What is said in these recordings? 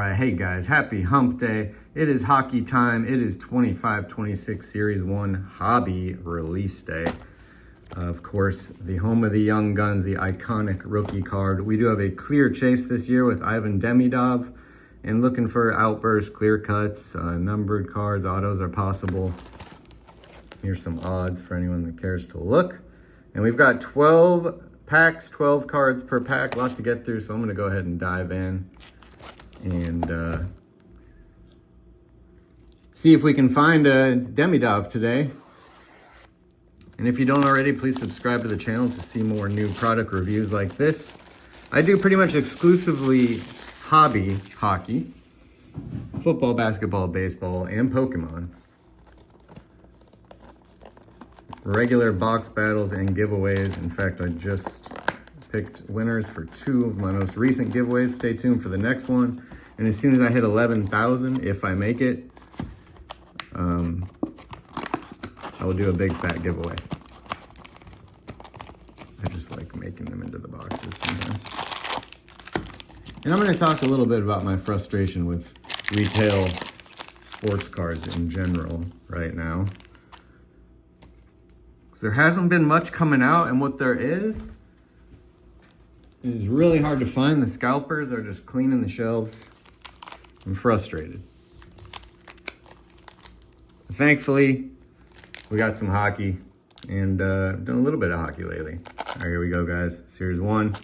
right, hey guys, happy hump day. It is hockey time. It is 25-26 Series 1 Hobby release day. Of course, the home of the young guns, the iconic rookie card. We do have a clear chase this year with Ivan Demidov, and looking for outbursts, clear cuts, numbered cards, autos are possible. Here's some odds for anyone that cares to look. And we've got 12 packs, 12 cards per pack, lots to get through, so I'm gonna go ahead and dive in and see if we can find a Demidov today. And if you don't already, please subscribe to the channel to see more new product reviews like this. I do pretty much exclusively hobby hockey, football, basketball, baseball, and Pokemon. Regular box battles and giveaways. In fact, I just picked winners for 2 of my most recent giveaways. Stay tuned for the next one. And as soon as I hit 11,000, if I make it, I will do a big fat giveaway. I just like making them into the boxes sometimes. And I'm going to talk a little bit about my frustration with retail sports cards in general right now. Because there hasn't been much coming out, and what there is really hard to find. The scalpers are just cleaning the shelves. I'm frustrated. Thankfully, we got some hockey, and done a little bit of hockey lately. All right, here we go, guys. Series 1.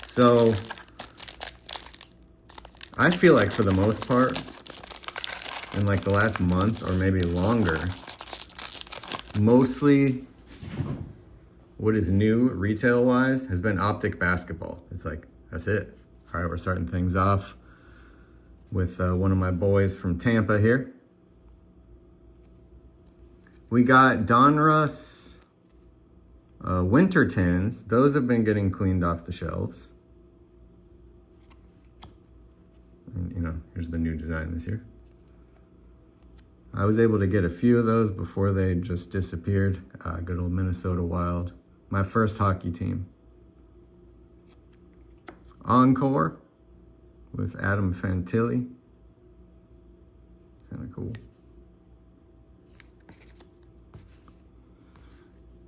So, I feel like for the most part, in like the last month or maybe longer, mostly what is new retail-wise has been Optic basketball. It's like, that's it. All right, we're starting things off with one of my boys from Tampa here. We got Donruss Winter Tins. Those have been getting cleaned off the shelves. And, you know, here's the new design this year. I was able to get a few of those before they just disappeared. Good old Minnesota Wild. My first hockey team. Encore with Adam Fantilli. Kind of cool.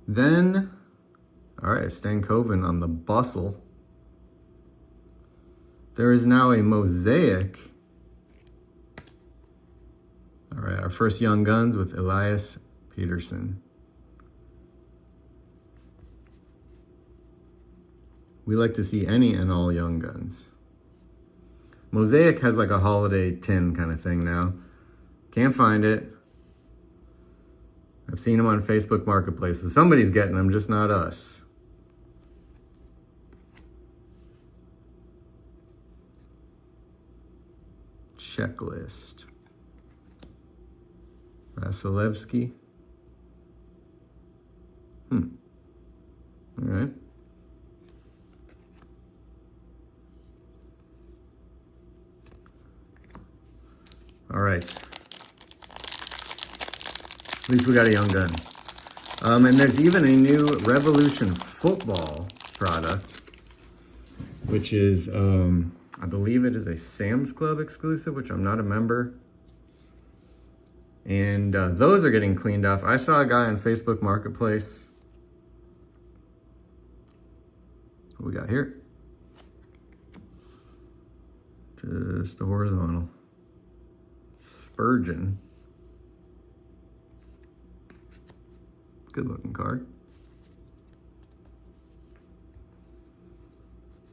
Then, all right, Stankoven on the bustle. There is now a mosaic. All right, our first Young Guns with Elias Peterson. We like to see any and all Young Guns. Mosaic has like a holiday tin kind of thing now. Can't find it. I've seen them on Facebook Marketplace, so somebody's getting them, just not us. Checklist. Vasilevsky. All right. All right. At least we got a Young Gun. And there's even a new Revolution Football product, which is, I believe it is a Sam's Club exclusive, which I'm not a member. And those are getting cleaned off. I saw a guy on Facebook Marketplace. What we got here? Just a horizontal. Spurgeon. Good looking card.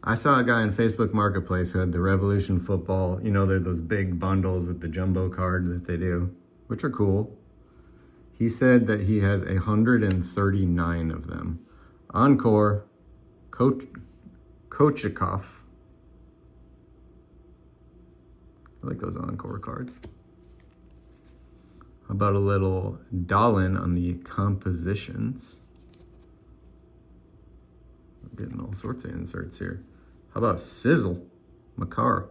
I saw a guy in Facebook Marketplace who had the Revolution Football. You know, they're those big bundles with the jumbo card that they do, which are cool. He said that he has 139 of them. Encore, Kochikov. I like those Encore cards. How about a little Dahlin on the compositions? I'm getting all sorts of inserts here. How about Sizzle? Makar.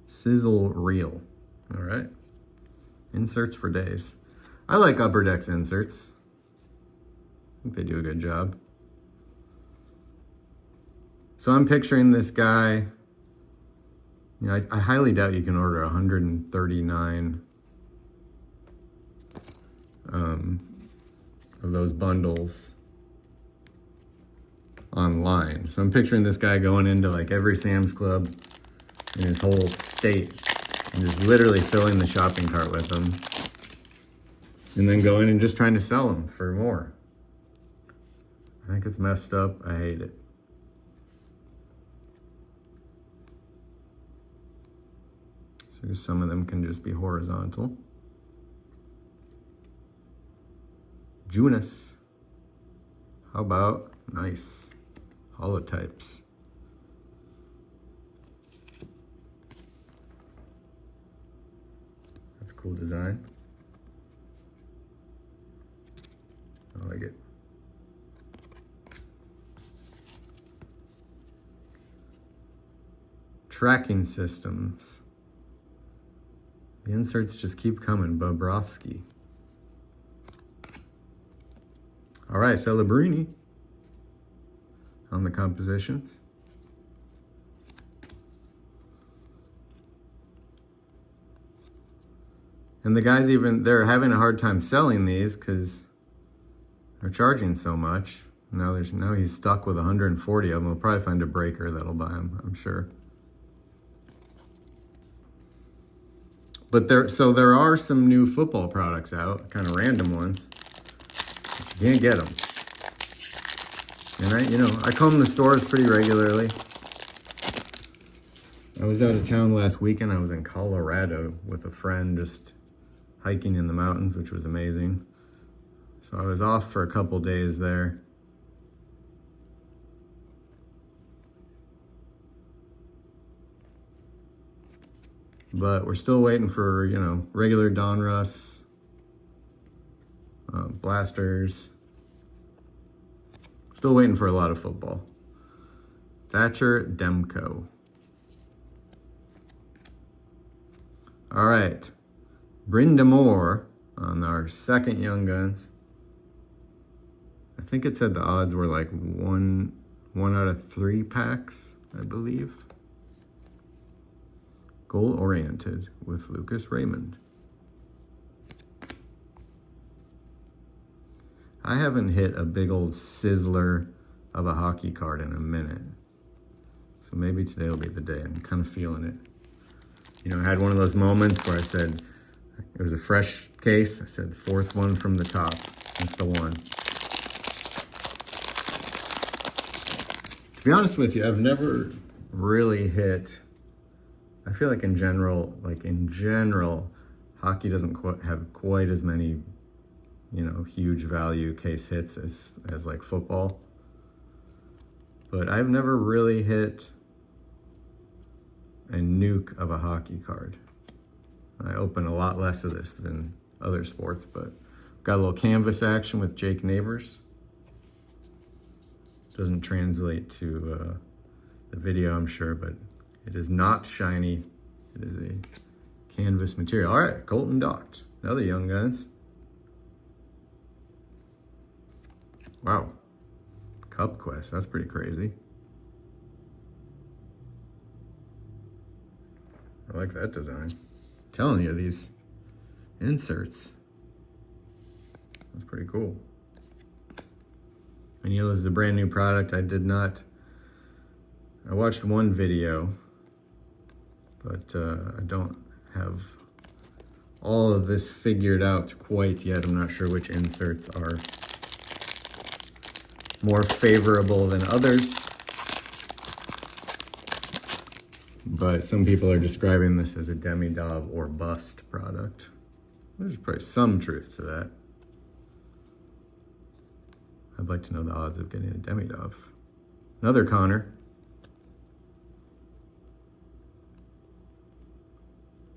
Sizzle Reel. All right. Inserts for days. I like Upper Decks inserts. I think they do a good job. So I'm picturing this guy You know, I highly doubt you can order 139 of those bundles online. So I'm picturing this guy going into like every Sam's Club in his whole state and just literally filling the shopping cart with them. And then going and just trying to sell them for more. I think it's messed up. I hate it. So some of them can just be horizontal. Junis. How about nice holotypes? That's a cool design. I like it. Tracking systems. The inserts just keep coming. Bobrovsky. All right, Celebrini on the compositions. And the guys they're having a hard time selling these because they're charging so much. Now he's stuck with 140 of them. We'll probably find a breaker that'll buy them, I'm sure. But there are some new football products out, kind of random ones, but you can't get them. And I comb the stores pretty regularly. I was out of town last weekend. I was in Colorado with a friend, just hiking in the mountains, which was amazing. So I was off for a couple days there. But we're still waiting for, regular Donruss, blasters. Still waiting for a lot of football. Thatcher Demko. All right. Brynda Moore on our second Young Guns. I think it said the odds were like one out of 3 packs, I believe. Goal-oriented with Lucas Raymond. I haven't hit a big old sizzler of a hockey card in a minute. So maybe today will be the day. I'm kind of feeling it. I had one of those moments where I said, it was a fresh case. I said, 4th one from the top. That's the one. To be honest with you, I've never really hit... I feel like in general, hockey doesn't have quite as many, huge value case hits as like football. But I've never really hit a nuke of a hockey card. I open a lot less of this than other sports, but got a little canvas action with Jake Neighbors. Doesn't translate to the video, I'm sure, but it is not shiny. It is a canvas material. All right, Colton Dach, another Young Guns. Wow, Cup Quest, that's pretty crazy. I like that design. I'm telling you, these inserts, that's pretty cool. And this is a brand new product. I watched one video, but I don't have all of this figured out quite yet. I'm not sure which inserts are more favorable than others. But some people are describing this as a Demidov or bust product. There's probably some truth to that. I'd like to know the odds of getting a Demidov. Another Connor.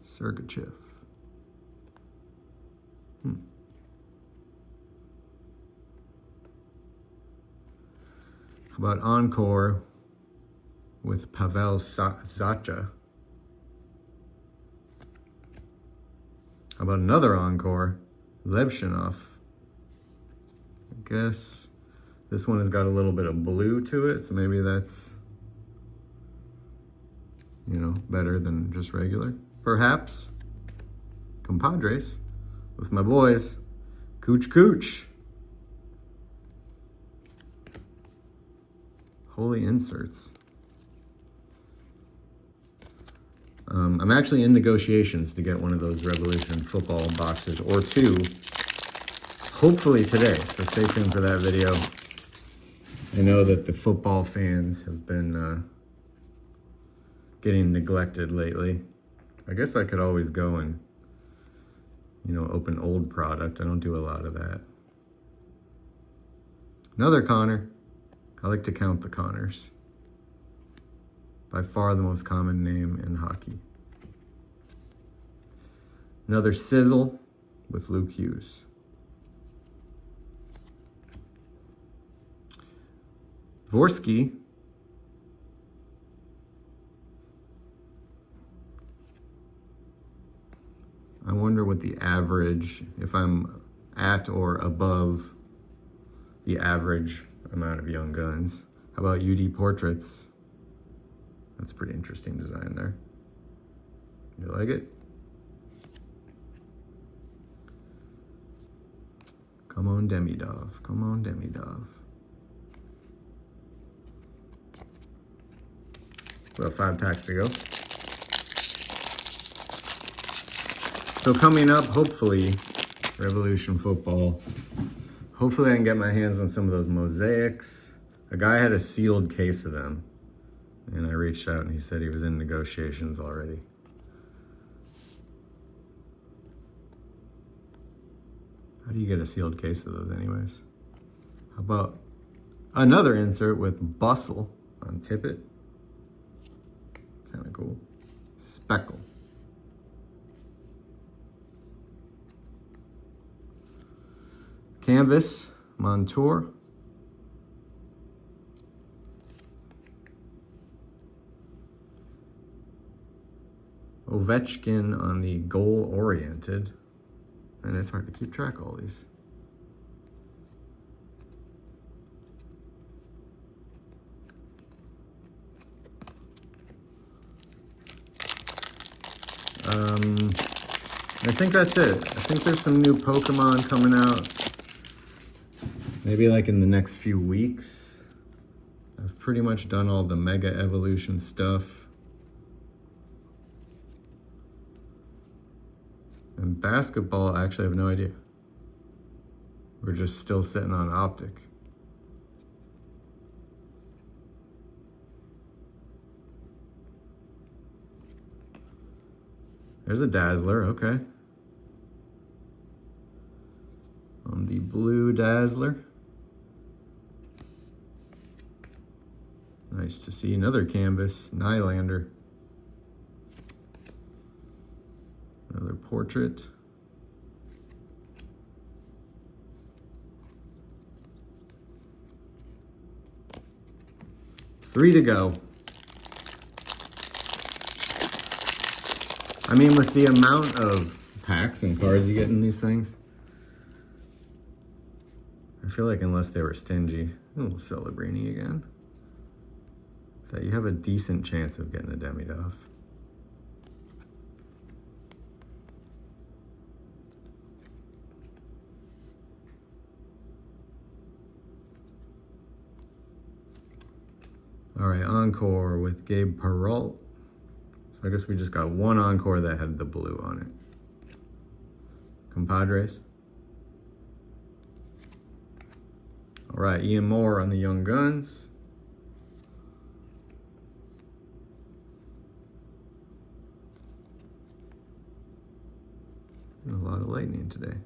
Sergachev. How about Encore with Pavel Zacha? How about another Encore? Levshinov. I guess this one has got a little bit of blue to it, so maybe that's you know, better than just regular. Perhaps Compadres with my boys. Cooch Cooch. Holy inserts. I'm actually in negotiations to get one of those Revolution football boxes, or two, hopefully today. So stay tuned for that video. I know that the football fans have been getting neglected lately. I guess I could always go and, you know, open old product. I don't do a lot of that. Another Connor. I like to count the Connors. By far the most common name in hockey. Another Sizzle with Luke Hughes. Vorsky. I wonder what the average, if I'm at or above the average amount of Young Guns. How about UD Portraits? That's a pretty interesting design there. You like it? Come on, Demidov. Come on, Demidov. About 5 packs to go. So coming up, hopefully, Revolution Football. Hopefully I can get my hands on some of those mosaics. A guy had a sealed case of them. And I reached out and he said he was in negotiations already. How do you get a sealed case of those anyways? How about another insert with Bustle on Tippett? Kind of cool. Speckle. Canvas, Montour. Ovechkin on the goal-oriented. And it's hard to keep track of all these. I think that's it. I think there's some new Pokemon coming out. Maybe like in the next few weeks. I've pretty much done all the Mega Evolution stuff. And basketball, I actually have no idea. We're just still sitting on Optic. There's a Dazzler, okay. On the blue Dazzler. Nice to see another canvas, Nylander. Another portrait. Three to go. I mean, with the amount of packs and cards you get in these things, I feel like unless they were stingy, a little Celebrini again, that you have a decent chance of getting a Demidov. All right, Encore with Gabe Perreault. So I guess we just got one Encore that had the blue on it. Compadres. All right, Ian Moore on the Young Guns. And a lot of lightning today.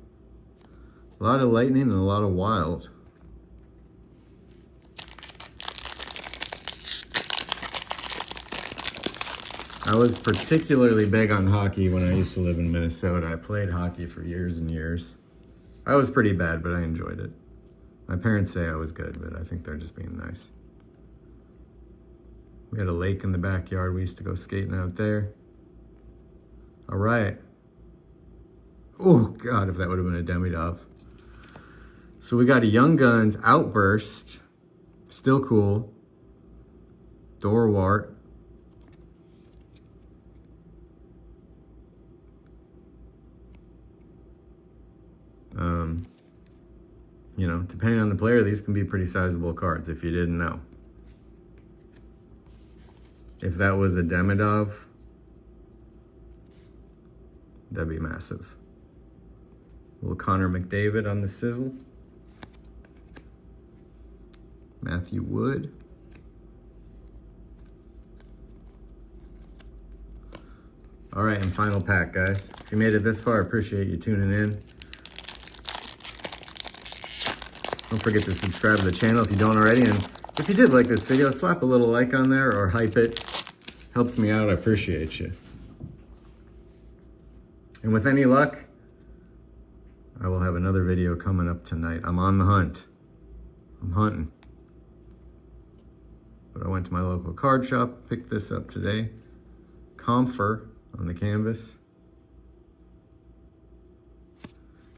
A lot of lightning and a lot of wild. I was particularly big on hockey when I used to live in Minnesota. I played hockey for years and years. I was pretty bad, but I enjoyed it. My parents say I was good, but I think they're just being nice. We had a lake in the backyard. We used to go skating out there. All right. Oh, God, if that would have been a Demidov. So we got a Young Guns Outburst. Still cool. Dorwart. you know, depending on the player, these can be pretty sizable cards if you didn't know. If that was a Demidov, that'd be massive. Little Connor McDavid on the sizzle. Matthew Wood. All right, and final pack, guys. If you made it this far, I appreciate you tuning in. Don't forget to subscribe to the channel if you don't already. And if you did like this video, slap a little like on there or hype it. Helps me out, I appreciate you. And with any luck, I will have another video coming up tonight. I'm on the hunt. I'm hunting. But I went to my local card shop, picked this up today. Comfer on the canvas.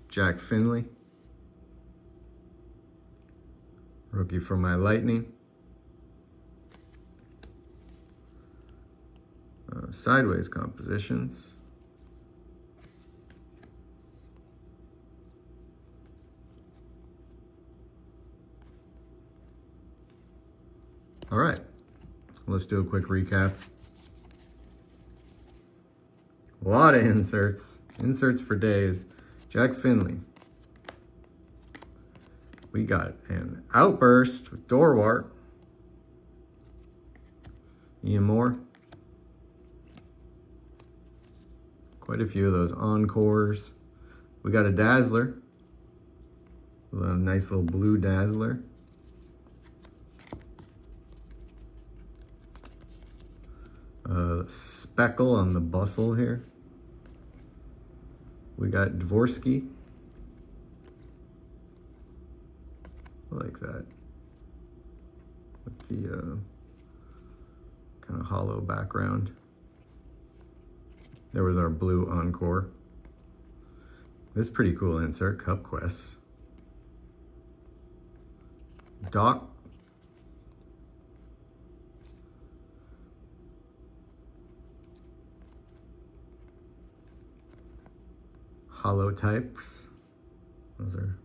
Jack Finley. Rookie for my Lightning. Sideways compositions. All right, let's do a quick recap. A lot of inserts for days. Jack Finley. We got an Outburst with Dorwart. Ian Moore. Quite a few of those Encores. We got a Dazzler. A nice little blue Dazzler. Speckle on the Bustle here. We got Dvorsky. I like that. With the kind of hollow background. There was our blue Encore. This is pretty cool insert, Cup Quest. Doc. Hollow types. Those are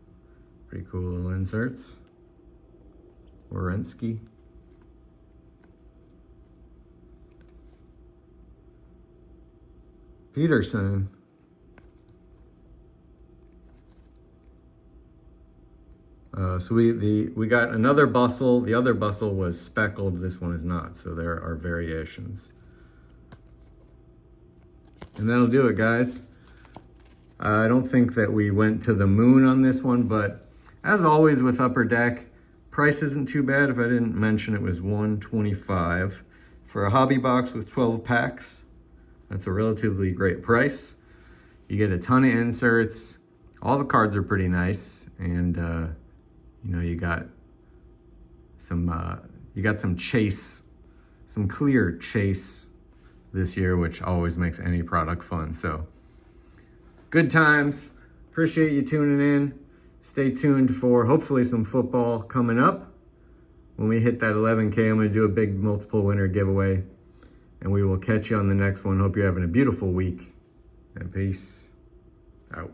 pretty cool little inserts. Werenski. Peterson. So we got another Bustle. The other Bustle was speckled. This one is not. So there are variations. And that'll do it, guys. I don't think that we went to the moon on this one, but as always with Upper Deck, price isn't too bad. If I didn't mention, it was $125 for a hobby box with 12 packs. That's a relatively great price. You get a ton of inserts. All the cards are pretty nice, and you know, you got some chase, some clear chase this year, which always makes any product fun. So good times. Appreciate you tuning in. Stay tuned for hopefully some football coming up. When we hit that 11K, I'm going to do a big multiple winner giveaway. And we will catch you on the next one. Hope you're having a beautiful week. And peace out.